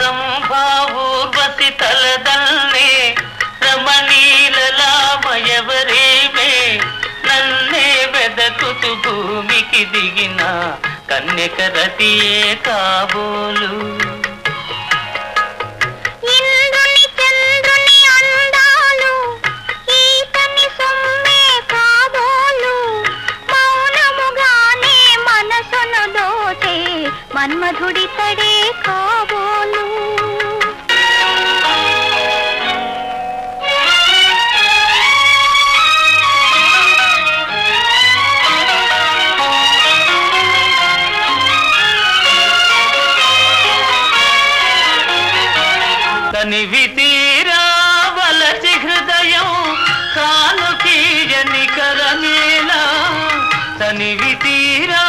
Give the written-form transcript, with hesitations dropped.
ರಂಭಾ ಊರ್ವಶಿ ತಲದಲ್ಲೇ రమణీలలామయవరేమే నన్నే వెదకుతు భూమికి దిగిన కన్యక రతియే కాబోలు. ఇంద్రుని చంద్రుని అందాలు ఈతని సొమ్మే కాబోలు. మౌనముగానే మనసును దోచే మన్మధుడి తడే కాబోలు. తనివి తీరా వలసి హృదయం కాను కీయని కరమేలా తనివి తీరా